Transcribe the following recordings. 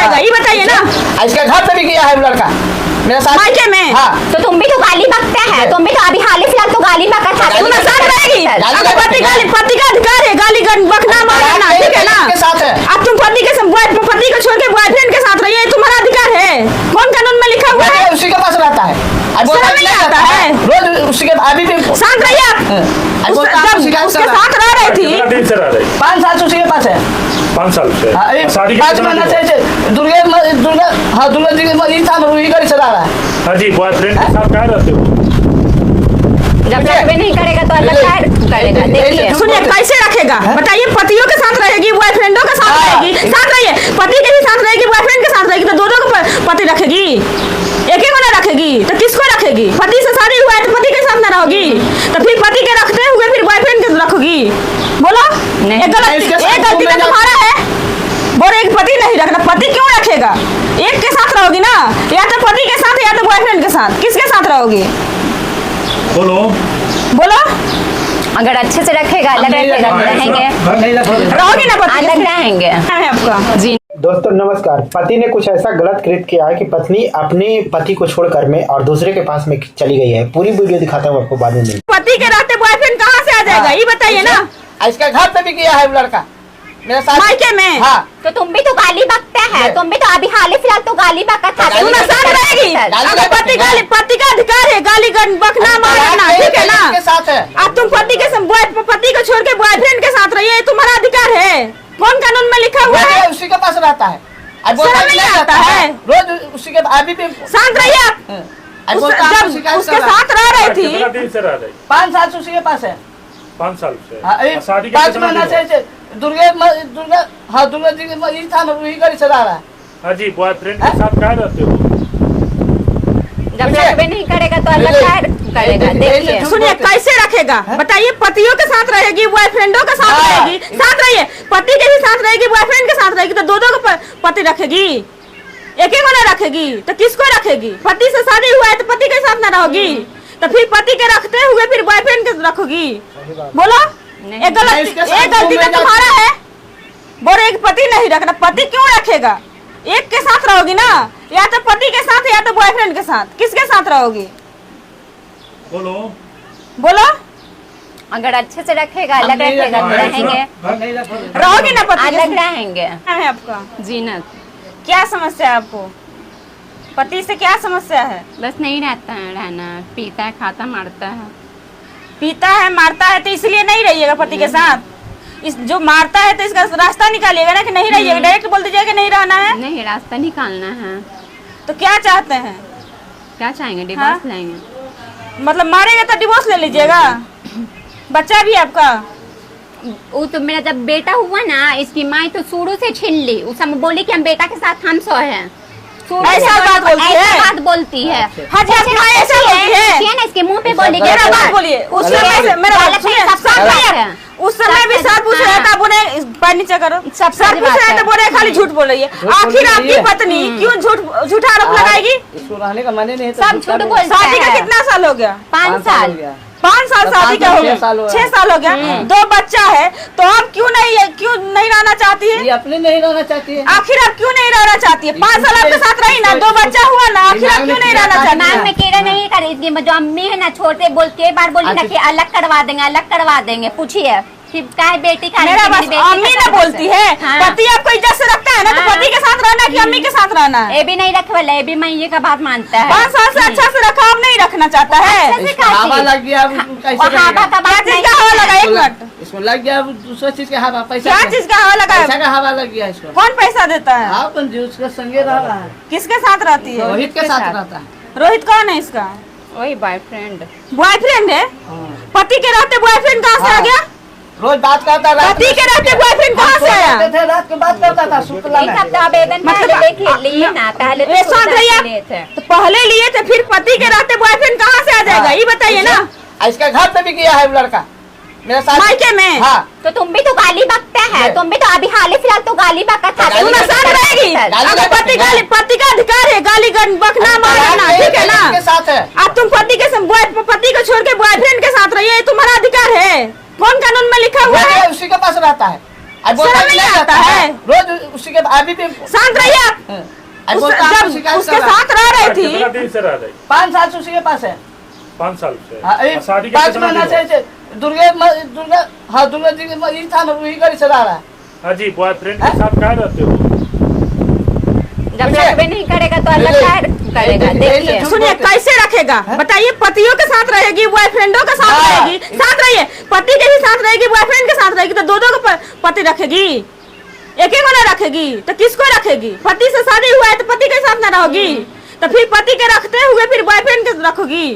जाएगा, ये बताइए ना। इसके घर पे भी किया है लड़का मेरे साथ मायके में। हाँ। तो तुम भी तो गाली बकते हैं, तुम भी तो अभी हाल फिलहाल तो गाली बका था। तुम साथ रहेगी, अगर पति का अधिकार है गाली बकना मारना, ठीक है ना। के साथ है। अब तुम पति को छोड़ के बॉयफ्रेंड के साथ रहिए, तुम्हारा अधिकार है। कौन कानून में लिखा हुआ है? उसी के पास रहता है, शर्म नहीं आता है? रोज उसी के अभी भी शांत रहिए आप। जब उसके साथ रह रही थी, कितना दिन से रह रही? 5 साल से उसी के पास है। 5 साल से। हाँ, शादी के 5 कितना महीना दिन? से दुर्गा जी के मरीज था, वही गाड़ी चला रहा है। हाँ जी, बॉयफ्रेंड के साथ कहाँ रहते हो? जब तक वे नहीं करेगा तो अल्लाह खैर करेगा। देखिए सुनिए कैसे रखेगा बताइए। पतियों के साथ रहेगी, बॉयफ्रेंडों के साथ रहेगी, साथ रहिए। पति के भी साथ रहेगी, बॉयफ्रेंड के साथ रहेगी, तो दोनों को पति रखेगी, एक ही को ना रखेगी तो किसको रखेगी? पति से शादी हुआ है तो पति के साथ ना रहोगी, तो फिर पति के रखते हुए फिर बॉयफ्रेंड के रखोगी? बोलो, एक गलती तो तुम्हारा है। बोले एक पति नहीं रखना, पति क्यों रखेगा? एक के साथ रहोगी ना, या तो पति के साथ या तो बॉयफ्रेंड के साथ, किसके साथ रहोगी? बोलो। बोलो, अगर अच्छे से रखेगा अलग रखेगा तो रहेंगे, रहोगी ना पति? अलग रहेंगे। है आपका जी। दोस्तों नमस्कार। पति ने कुछ ऐसा गलत कृत्य किया है कि पत्नी अपने पति को छोड़कर में और दूसरे के पास में चली गई है। पूरी वीडियो दिखाता हूँ आपको बाद में। पति के रहते बॉयफ्रेंड कहाँ से आ जाएगा, ये बताइए ना। इसके घर पे भी किया है लड़का मेरे साथ मायके में। हाँ। तो तुम भी तो गाली बकते हैं, तुम भी तो अभी हाल फिलहाल तो गाली बका था। तुम साथ रहेगी, अगर पति का अधिकार है गाली बकना मारना, ठीक है ना। के साथ है। अब तुम पति को छोड़ के बॉयफ्रेंड के साथ रहिए, तुम्हारा अधिकार है। कौन कानून में लिखा हुआ है? उसी के पास रहता है, शर्म नहीं आता है? रोज उसी के अभी भी। शांत रहिए आप। जब उसके साथ रह रही थी, कितना दिन से रह रही? 5 साल से उसी के पास है। 5 साल से। हाँ, और शादी के 5 कितना महीना दिन? से दुर्गा जी के मरीज था, वही गाड़ी चला रहा है। हाँ जी, बॉयफ्रेंड के साथ कहाँ रहते हो? जब तक वे नहीं करेगा तो अल्लाह खैर करेगा। देखिए सुनिए कैसे रखेगा बताइए। पतियों के साथ रहेगी, बॉयफ्रेंडों के साथ रहेगी, साथ रहिए। पति के भी साथ रहेगी, बॉयफ्रेंड के साथ रहेगी, तो दोनों को पति रखेगी, एक ही को ना रखेगी तो किसको रखेगी? पति से शादी हुआ है तो पति के साथ ना रहोगी, तो फिर पति के रखते हुए फिर बॉयफ्रेंड के रखोगी? बोलो, एक गलती तो तुम्हारा है। बोले एक पति नहीं रखना, पति क्यों रखेगा? एक के साथ रहोगी ना, या तो पति के साथ या तो बॉयफ्रेंड के साथ, किसके साथ रहोगी? बोलो। बोलो, अगर अच्छे से रखेगा अलग रखेगा तो रहेंगे, रहोगी ना पति के अलग रहेंगे। क्या है आपका? जीनत। क्या समस्या है आपको? पति से क्या समस्या है? बस नहीं रहता है, रहना पीता है, खाता मारता है। पीता है मारता है तो इसलिए नहीं रहिएगा पति के साथ। इस जो मारता है तो इसका रास्ता निकालिएगा ना, कि नहीं रहिएगा। डायरेक्ट बोल दीजिएगा कि नहीं रहना है। नहीं, रास्ता निकालना है। तो क्या चाहते हैं? क्या चाहेंगे? डिवोर्स लेंगे। मतलब मारेगा तो डिवोर्स ले लीजिएगा? बच्चा भी आपका? वो तो मेरा जब बेटा हुआ ना, इसकी माँ तो शुरू से छीन ली। उस समय बोली कि हम बेटा के साथ हम सो है। ऐसा बात बोलती है? ऐसा बात बोलती है। हाँ जी, आपकी माँ ऐसा बोलती है? ना इसके मुंह पे बोली मेरा बात बोलिए। उस समय उस समय भी सर पूछ रहा था, बोले पैर नीचे करो। सर पूछ रहा था, बोले खाली झूठ बोल रही है। आखिर आपकी पत्नी क्यों झूठा आरोप लगाएगी? इसको रहने का मन ही नहीं। सब झूठ बोलता है। शादी का कितना साल हो गया? 5 साल। 5 साल शादी का हो गया, 6 साल हो गया, 2 बच्चा है, तो आप क्यों नहीं रहना चाहती है? ये अपने नहीं रहना चाहती है। आखिर आप क्यों नहीं रहना चाहती है? 5 साल आपके साथ रही ना, 2 बच्चा हुआ ना, आखिर आप क्यों नहीं रहना चाहती दिमाग है? में कीड़ा नहीं करेगी। जो अम्मी है ना, छोटे बोल के बार बोली ना कि अलग करवा देंगे। पूछिए फिर क्या बेटी का? मेरा बस अम्मी ना बोलती है। पति आपको इज्जत से रखता है ना, तो पति के साथ रहना कि अम्मी के साथ रहना है? ये भी नहीं रखवाला, ये भी मैये का बात मानता है। 5 साल से अच्छा से रखा, अब नहीं रखना चाहता है? हवा लग गया, अब कैसे हवा रहेगा? का बात क्या चीज का हवा लगा? 1 मिनट, इसको लग गया अब दूसरा चीज का हवा। पैसा क्या चीज का हवा लगा? पैसा का हवा लग गया इसको। कौन पैसा देता है? आप जो उसके संगे रह रहा है, किसके साथ रहती है? रोहित के साथ रहता है। रोहित कौन है इसका? वही बॉयफ्रेंड। बॉयफ्रेंड है? पति के रहते बॉयफ्रेंड कहाँ से आ गया? रोज बात करता है। पति के रहते बॉयफ्रेंड कहाँ से आया? रात को बात करता था शुक्ला एक में। हफ्ता आवेदन पहले लेके लिए ना, पहले तो शांत रहिए। लिए थे। तो पहले लिए थे, फिर पति के रहते बॉयफ्रेंड कहाँ से आ जाएगा, ये बताइए ना। इसके घर पे भी किया है लड़का मेरे साथ। मायके में। हाँ। तो तुम भी तो गाली बकते हैं, तुम भी तो अभी हाल फिलहाल तो गाली बका था। तुम साथ रहेगी, अगर पति का अधिकार है गाली बकना मारना, ठीक है ना। के साथ है। अब तुम पति को छोड़ के बॉयफ्रेंड के साथ रहिए, तुम्हारा अधिकार है। कौन कानून में लिखा हुआ है? उसी के पास रहता है, शर्म नहीं आता है? रोज उसी के अभी भी शांत रहिए आप। अब वो काम जब शिकायत उसके कर रहा है। साथ रह रही कितना थी, दिन से रह रही? 5 साल से उसी के पास है। 5 साल से। हाँ, अभी और शादी के 5 कितना महीना दिन हुआ? से दुर्गा जी के यही था ना, वही का रिश्तेदार रहा है। हाँ जी, बॉयफ्रेंड के साथ कहाँ रहते हो? जब लगवे नहीं करेगा तो अलग करेगा। देखिए सुनिए कैसे रखेगा बताइए? पतियों के साथ रहेगी, बॉयफ्रेंडों के साथ हाँ। रहेगी, साथ रहिए। पति के भी साथ रहेगी, बॉयफ्रेंड के साथ रहेगी, तो दो पति रखेगी? एक को ना रखेगी तो किसको रखेगी? पति से शादी हुआ है तो पति के साथ ना रहोगी, तो फिर पति के रखते हुए फिर बॉयफ्रेंड के रखोगी?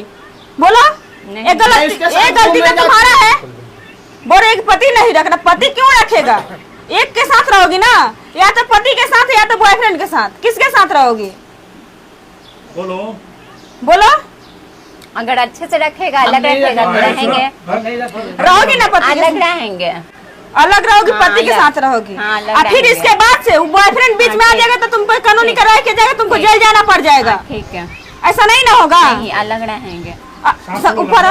बोलो, एक गलती तो तुम्हारा है। बोले एक पति नहीं रखना, पति क्यों रखेगा? एक के साथ रहोगी ना, या तो पति के साथ या तो बॉयफ्रेंड के साथ, किसके साथ रहोगी? बोलो। बोलो, अगर अच्छे से रखेगा अलग रखेगा तो रहेंगे, रहोगी ना पति के अलग रहेंगे। अलग रहोगी, हाँ, पति के अलग। साथ रहोगी। हाँ, अलग और फिर रहेंगे। इसके बाद से बॉयफ्रेंड बीच में आ जाएगा तो तुमको कानूनी कार्रवाई किया जाएगा, तुमको जेल जाना पड़ जाएगा। ठीक है, ऐसा नहीं ना होगा? नहीं अलग रहेंगे, ऊपर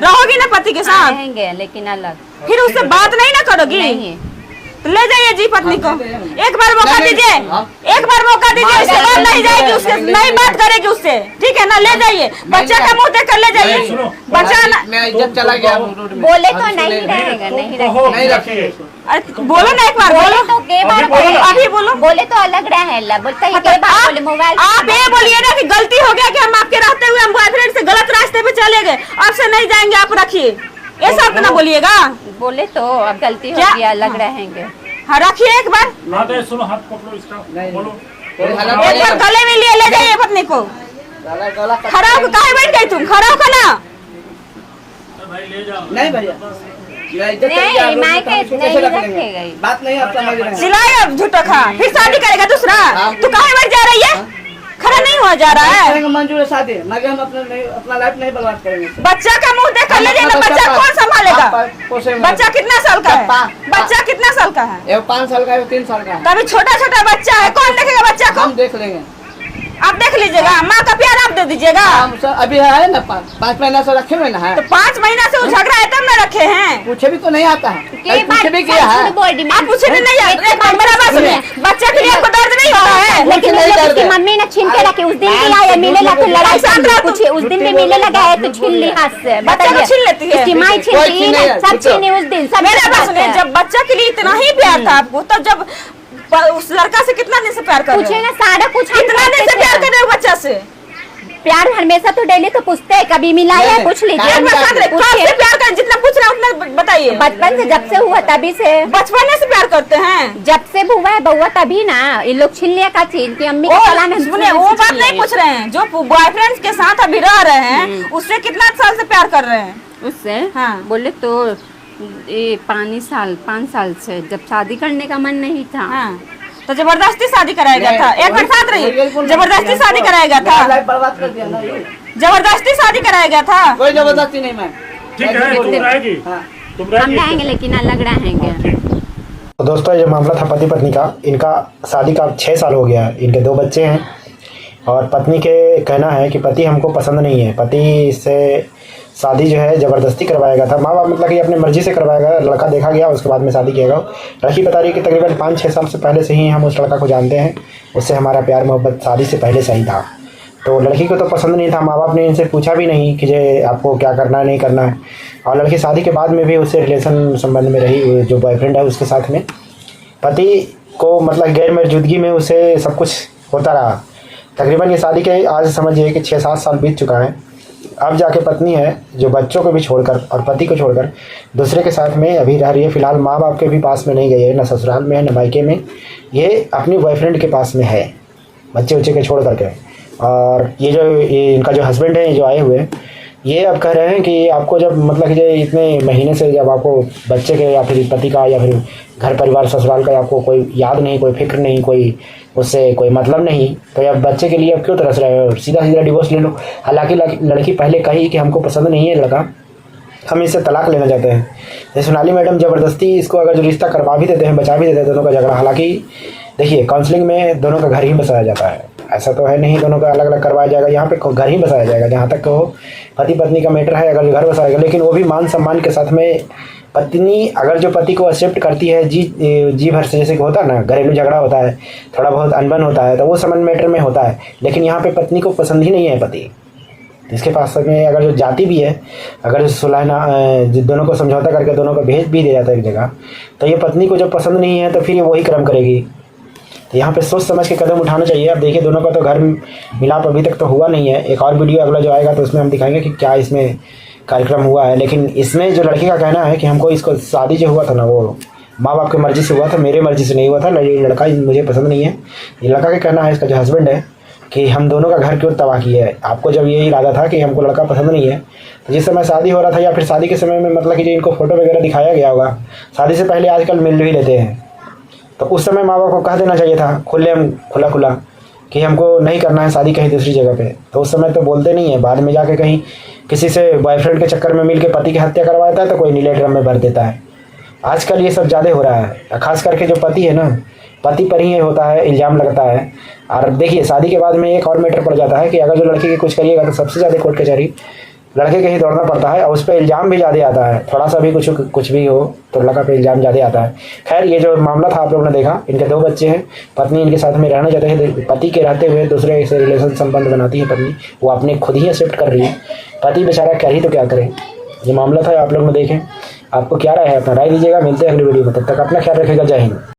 रहोगी ना पति के साथ, रहेंगे लेकिन अलग। फिर उससे बात नहीं ना करोगी? नहीं, तो ले जाइए जी पत्नी को, एक बार मौका दीजिए, एक बार मौका दीजिए, उसके बाद नहीं जाएगी, उसके नहीं बात करेगी उससे, ठीक है ना? ले जाइए, बच्चा का मुंह देख कर ले जाइए। बच्चा ना मैं इज्जत चला गया रोड में। बोले तो नहीं रहेगा, नहीं नहीं रहेगा। रखिए। अरे बोलो ना एक बार, बोले बोलो तो के बार अभी बोलो, अभी बोलो। बोले तो अलग रहेला, बोलते ही के बार बोले मोबाइल। आप ये बोलिए ना कि गलती हो गया कि हम आपके रहते हुए हम बॉयफ्रेंड से गलत रास्ते पे चले गए, अब से नहीं जाएंगे, आप रखिए, ये सब ना बोलिएगा। बोले तो अब गलती हो क्या? गया, अलग रहेंगे। हाँ रखिए एक बार, हाँ तो सुनो, हाथ पकड़ो इसका। बोलो। एक बार गले में लिए ले जाइए पत्नी को। खड़ा होकर काहे बैठ गई तुम? खड़ा होकर ना। नहीं भैया, ये इज्जत चली नहीं, गया, रोड में मैं तो हम इसको नहीं कैसे रख रखेगा लेंगे? ही। बात नहीं आप समझ रहे हैं। सिलाए अब झूठा खा, फिर शादी करेगा दूसरा? तू काहे बैठ जा रही है? खड़ा नहीं हुआ जा रहा है? करेंगे मंजूर है शादी, मगर हम अपना लाइफ नहीं बर्बाद करेंगे। बच्चा का मुंह देख कर ले जाइए ना, बच्चा कौन संभालेगा? बच्चा कितना साल का है? बच्चा कितना साल का है? ये 5 साल का है, 3 साल का है। तभी छोटा छोटा बच्चा है, कौन देखेगा बच्चा को? हम देख लेंगे। आप देख लीजिएगा, माँ का प्यार आप दे दीजिएगा। हम सब अभी है ना 5 महीना से रखे हुए ना है, तो 5 महीना से वो झगड़ा है तब ना रखे हैं। पूछे भी तो नहीं आता है, के कहीं पूछे बार भी किया है। बॉडी में आप पूछे भी नहीं आते, एक बार मेरा बात सुनिए, बच्चा के लिए आपको दर्द नहीं होता है? लेकिन नहीं वो लोग दर्द उसकी है। मम्मी ने छीन के रखे, उस दिन भी आया मिले ला तो लड़ाई शांत कर रहो ली, कुछ उस दिन भी मिले लगा है तो छीन ली हाथ से। बच्चा को बताइए, छीन लेती है? इसकी माँ कोई छीनती छीन नहीं है, है, सब छीनी उस दिन, सब मेरा बात सुनिए, छीन जब बच्चा के लिए इतना ही प्यार था आपको, तब जब उस लड़का से कितना दिन से प्यार कर रहे पूछे हो? ना सारा कुछ हम कितना दिन से करते प्यार थे। कर रहे हो बच्चा से? प्यार हमेशा तो डेली तो पूछते हैं, कभी मिला है नहीं, पूछ लीजिए। एक बार साथ रहे, कब से प्यार कर? जितना पूछ रहे हैं उतना बताइए। बचपन से, जब से हुआ तभी से, बचपन से प्यार करते हैं? जब से हुआ है बउआ तभी ना। ये लोग छीन लिया का चीज की अम्मी ओ, के कला में सुनिए वो बात नहीं पूछ रहे हैं, जो बॉयफ्रेंड के साथ अभी रह रहे हैं उससे कितना साल से प्यार कर रहे हैं? उससे हाँ। बोले तो ये 5 साल से, जब शादी करने का मन नहीं था। हाँ, तो जबरदस्ती शादी कराएगा था? एक बार साथ रहिए, जबरदस्ती शादी कराएगा मेरा था? लाइफ बर्बाद कर दिया ना ये। जबरदस्ती शादी कराएगा था? कोई जबरदस्ती नहीं मैं। ठीक है, तुम रहेगी? हाँ। तुम हम रहेगी? रहेंगे लेकिन अलग रहेंगे। ठीक। तो दोस्तों ये मामला था पति पत्नी का। इनका शादी का 6 साल हो गया है, इनके 2 बच्चे हैं और पत्नी के कहना है कि पति हमको पसंद नहीं है, पति से शादी जो है ज़बरदस्ती करवाएगा था। माँ बाप मतलब कि अपनी मर्ज़ी से करवाएगा, लड़का देखा गया उसके बाद में शादी किया गया। लड़की बता रही है कि तकरीबन 5-6 साल से पहले से ही हम उस लड़का को जानते हैं, उससे हमारा प्यार मोहब्बत शादी से पहले से ही था। तो लड़की को तो पसंद नहीं था, माँ बाप ने इनसे पूछा भी नहीं कि जे आपको क्या करना है नहीं करना है। और लड़की शादी के बाद में भी उससे रिलेशन संबंध में रही, जो बॉयफ्रेंड है उसके साथ में। पति को मतलब गैर मौजूदगी में उसे सब कुछ होता रहा। तकरीबन ये शादी के आज समझिए कि 6-7 साल बीत चुका है। अब जाके पत्नी है जो बच्चों को भी छोड़कर और पति को छोड़कर दूसरे के साथ में अभी रह रही है। फिलहाल माँ बाप के भी पास में नहीं गई है, न ससुराल में है न मायके में, ये अपनी बॉयफ्रेंड के पास में है बच्चे उच्चे के छोड़ करके। और ये इनका जो हस्बैंड है जो आए हुए हैं, ये अब कह रहे हैं कि आपको जब मतलब कि इतने महीने से जब आपको बच्चे के या फिर पति का या फिर घर परिवार ससुराल का आपको कोई याद नहीं, कोई फिक्र नहीं, कोई उससे कोई मतलब नहीं, तो अब बच्चे के लिए अब क्यों तरस रहे हो? सीधा सीधा डिवोर्स ले लो। हालांकि लड़की पहले कही कि हमको पसंद नहीं है लड़का, हम इससे तलाक लेना चाहते हैं। जैसे सोनाली मैडम ज़बरदस्ती इसको अगर जो रिश्ता करवा भी देते हैं, बचा भी देते हैं दोनों का झगड़ा। हालांकि देखिए काउंसलिंग में दोनों का घर ही बसाया जाता है, ऐसा तो है नहीं दोनों का अलग अलग करवाया जाएगा। यहाँ पे घर ही बसाया जाएगा, जहाँ तक वो पति पत्नी का मैटर है। अगर घर बसाएगा लेकिन वो भी मान सम्मान के साथ में पत्नी अगर जो पति को एक्सेप्ट करती है जी भर से, जैसे कि होता है ना घरेलू झगड़ा होता है, थोड़ा बहुत अनबन होता है, तो वो समन मैटर में होता है, लेकिन यहाँ पे पत्नी को पसंद ही नहीं है पति। इसके पास में अगर जो जाती भी है, अगर सुलहना दोनों को समझौता करके दोनों को भेज भी दिया जाता है एक जगह, तो ये पत्नी को जब पसंद नहीं है तो फिर ये वही कर्म करेगी। तो यहाँ पे सोच समझ के कदम उठाना चाहिए। अब देखिए दोनों का तो घर मिलाप अभी तक तो हुआ नहीं है, एक और वीडियो अगला जो आएगा तो उसमें हम दिखाएंगे कि क्या इसमें कार्यक्रम हुआ है। लेकिन इसमें जो लड़की का कहना है कि हमको इसको शादी जो हुआ था ना वो माँ बाप की मर्ज़ी से हुआ था, मेरे मर्ज़ी से नहीं हुआ था, लड़का मुझे पसंद नहीं है। ये लड़का का कहना है, इसका जो हस्बैंड है, कि हम दोनों का घर क्यों तबाह किया है। आपको जब ये इरादा था कि हमको लड़का पसंद नहीं है, तो जिस समय शादी हो रहा था या फिर शादी के समय में मतलब कि जो इनको फ़ोटो वगैरह दिखाया गया होगा, शादी से पहले आजकल मिल भी लेते हैं, तो उस समय माँ बाप को कह देना चाहिए था खुला कि हमको नहीं करना है शादी कहीं दूसरी जगह पे। तो उस समय तो बोलते नहीं है, बाद में जाके कहीं किसी से बॉयफ्रेंड के चक्कर में मिल के पति की हत्या करवाता है तो कोई नीले ड्रम में भर देता है। आजकल ये सब ज़्यादा हो रहा है, खास करके जो पति है ना, पति पर ही होता है, इल्ज़ाम लगता है। और देखिए शादी के बाद में एक और मैटर पड़ जाता है कि अगर जो लड़की की कुछ करिएगा तो सबसे ज़्यादा कोर्ट कचहरी लड़के के ही दौड़ना पड़ता है, और उस पर इल्ज़ाम भी ज़्यादा आता है। थोड़ा सा भी कुछ भी हो तो लड़का पे इल्ज़ाम ज़्यादा आता है। खैर ये जो मामला था आप लोगों ने देखा, इनके 2 बच्चे हैं, पत्नी इनके साथ में रहना चाहते हैं, पति के रहते हुए दूसरे से रिलेशन संबंध बनाती है पत्नी, वो अपने खुद ही एक्सेप्ट कर रही है। पति बेचारा क्या ही तो क्या करे। ये मामला था, आप लोग में देखें, आपको क्या राय है अपना राय दीजिएगा। मिलते हैं अगली वीडियो में, तब तक अपना ख्याल रखिएगा। जय हिंद।